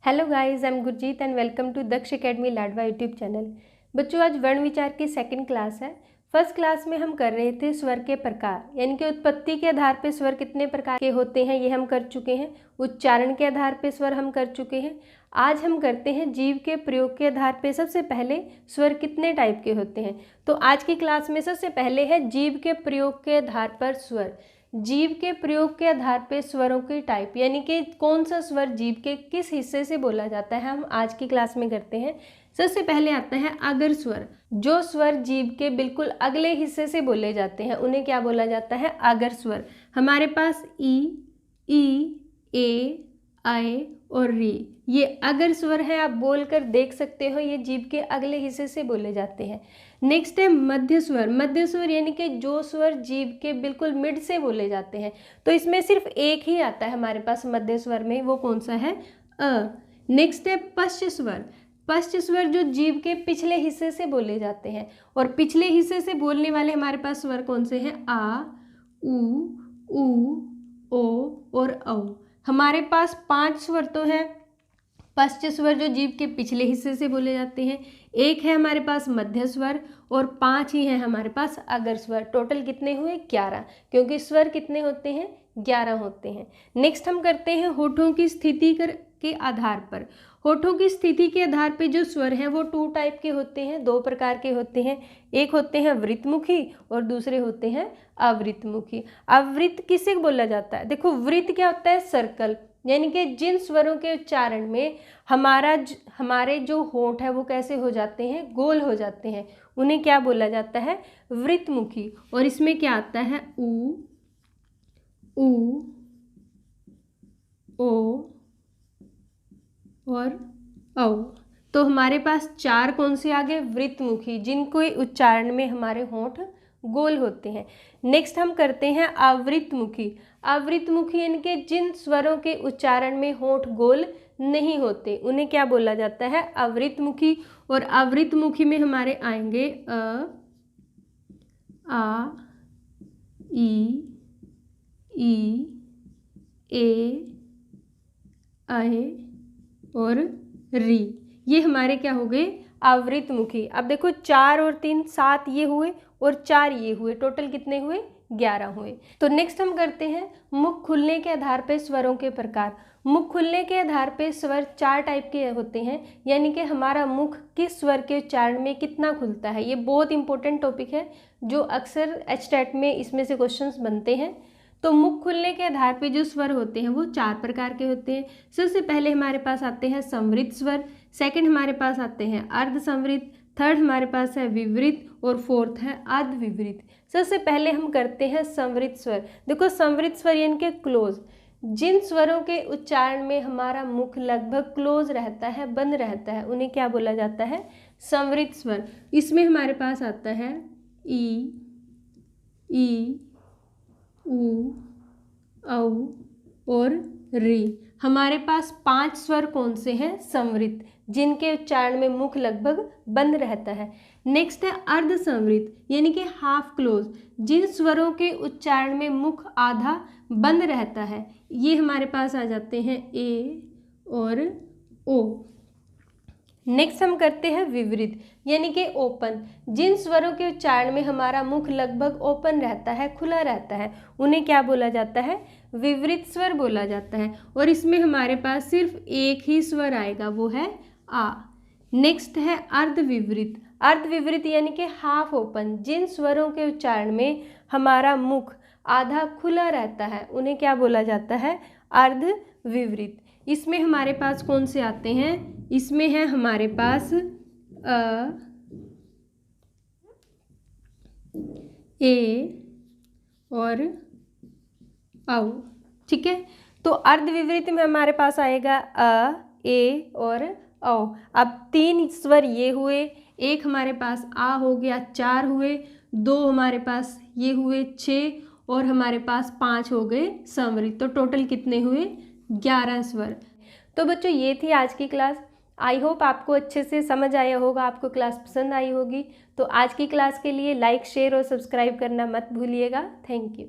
Hello guys, I am Gurjeet and welcome to Daksh academy Ladwa YouTube channel. बच्चों, आज वर्ण विचार की सेकंड क्लास है। फर्स्ट क्लास में हम कर रहे थे स्वर के प्रकार, यानी कि उत्पत्ति के आधार पे स्वर कितने प्रकार के होते हैं ये हम कर चुके हैं। उच्चारण के आधार पे स्वर हम कर चुके हैं। आज हम करते हैं जीव के प्रयोग के आधार पे सबसे पहले स्वर कितने टाइप के होते हैं। तो आज की क्लास में सबसे पहले है जीव के प्रयोग के आधार पर स्वर। जीव के प्रयोग के आधार पे स्वरों की टाइप, यानी कि कौन सा स्वर जीव के किस हिस्से से बोला जाता है, हम आज की क्लास में करते हैं। सबसे पहले आता है अगर स्वर। जो स्वर जीव के बिल्कुल अगले हिस्से से बोले जाते हैं उन्हें क्या बोला जाता है? अगर स्वर। हमारे पास ई, ए, आए और री, ये अगर स्वर है। आप बोलकर देख सकते हो, ये जीव के अगले हिस्से से बोले जाते हैं। नेक्स्ट है मध्य स्वर। मध्य स्वर यानी कि जो स्वर जीव के बिल्कुल मिड से बोले जाते हैं। तो इसमें सिर्फ एक ही आता है हमारे पास मध्य स्वर में, वो कौन सा है? अ। नेक्स्ट है पश्च स्वर। पश्च स्वर जो जीव के पिछले हिस्से से बोले जाते हैं, और पिछले हिस्से से बोलने वाले हमारे पास स्वर कौन से हैं? आ, उ, ओ और औ। हमारे पास 5 स्वर तो हैं पश्च स्वर जो जीव के पिछले हिस्से से बोले जाते हैं, एक है हमारे पास मध्य स्वर और 5 ही है हमारे पास अगर स्वर। टोटल कितने हुए? 11, क्योंकि स्वर कितने होते हैं? 11 होते हैं। नेक्स्ट हम करते हैं होठों की स्थिति के आधार पर। होठों की स्थिति के आधार पे जो स्वर हैं वो 2 टाइप के होते हैं, 2 प्रकार के होते हैं। एक होते हैं वृत्तमुखी और दूसरे होते हैं अवृत्तमुखी। अवृत्त किसे बोला जाता है? देखो, वृत्त क्या होता है? सर्कल, यानी कि जिन स्वरों के उच्चारण में हमारे जो होंठ है वो कैसे हो जाते हैं? गोल हो जाते हैं, उन्हें क्या बोला जाता है? वृत्तमुखी। और इसमें क्या आता है? उ, ओ और औ। तो हमारे पास 4 कौन से आ गए? वृत्तमुखी, जिनको उच्चारण में हमारे होंठ गोल होते हैं। नेक्स्ट हम करते हैं अवृत्तमुखी। अवृत्तमुखी यानी कि जिन स्वरों के उच्चारण में होंठ गोल नहीं होते, उन्हें क्या बोला जाता है? अवृत्तमुखी। और अवृत्तमुखी में हमारे आएंगे अ, आ, ई, ए, आए और री। ये हमारे क्या हो गए? अवृत्तमुखी। अब देखो, 4 और 3 7 ये हुए और 4 ये हुए, टोटल कितने हुए? 11 हुए। तो नेक्स्ट हम करते हैं मुख खुलने के आधार पे स्वरों के प्रकार। मुख खुलने के आधार पे स्वर 4 टाइप के होते हैं, यानी कि हमारा मुख किस स्वर के उच्चारण में कितना खुलता है। ये बहुत इंपॉर्टेंट टॉपिक है जो अक्सर एचटेट में इसमें से क्वेश्चंस बनते हैं। तो मुख खुलने के आधार पे जो स्वर होते हैं वो 4 प्रकार के होते हैं। सबसे पहले हमारे पास आते हैं संवृत स्वर, सेकंड हमारे पास आते हैं अर्ध संवृत, थर्ड हमारे पास है विवृत और फोर्थ है अर्ध विवृत। सबसे पहले हम करते हैं संवृत स्वर। देखो, संवृत स्वर यानी कि क्लोज, जिन स्वरों के उच्चारण में हमारा मुख लगभग क्लोज रहता है, बंद रहता है, उन्हें क्या बोला जाता है? संवृत स्वर। इसमें हमारे पास आता है ई, उ, औ और री। हमारे पास 5 स्वर कौन से हैं? संवृत, जिनके उच्चारण में मुख लगभग बंद रहता है। नेक्स्ट है अर्ध संवृत, यानी कि हाफ क्लोज, जिन स्वरों के उच्चारण में मुख आधा बंद रहता है। ये हमारे पास आ जाते हैं ए और ओ। नेक्स्ट हम करते हैं विवृत, यानी कि ओपन, जिन स्वरों के उच्चारण में हमारा मुख लगभग ओपन रहता है, खुला रहता है, उन्हें क्या बोला जाता है? विवृत स्वर बोला जाता है। और इसमें हमारे पास सिर्फ एक ही स्वर आएगा, वो है आ। नेक्स्ट है अर्ध विवृत। अर्ध विवृत यानी कि हाफ ओपन, जिन स्वरों के उच्चारण में हमारा मुख आधा खुला रहता है, उन्हें क्या बोला जाता है? अर्ध विवृत। इसमें हमारे पास कौन से आते हैं? इसमें है हमारे पास अ, ए और औ। ठीक है, तो अर्ध विवृत में हमारे पास आएगा अ, ए और औ। अब 3 स्वर ये हुए, एक हमारे पास आ हो गया, 4 हुए, 2 हमारे पास ये हुए, 6 और हमारे पास 5 हो गए संवृत। तो टोटल कितने हुए? 11 स्वर। तो बच्चों, ये थी आज की क्लास। आई होप आपको अच्छे से समझ आया होगा, आपको क्लास पसंद आई होगी। तो आज की क्लास के लिए लाइक, शेयर और सब्सक्राइब करना मत भूलिएगा। Thank you.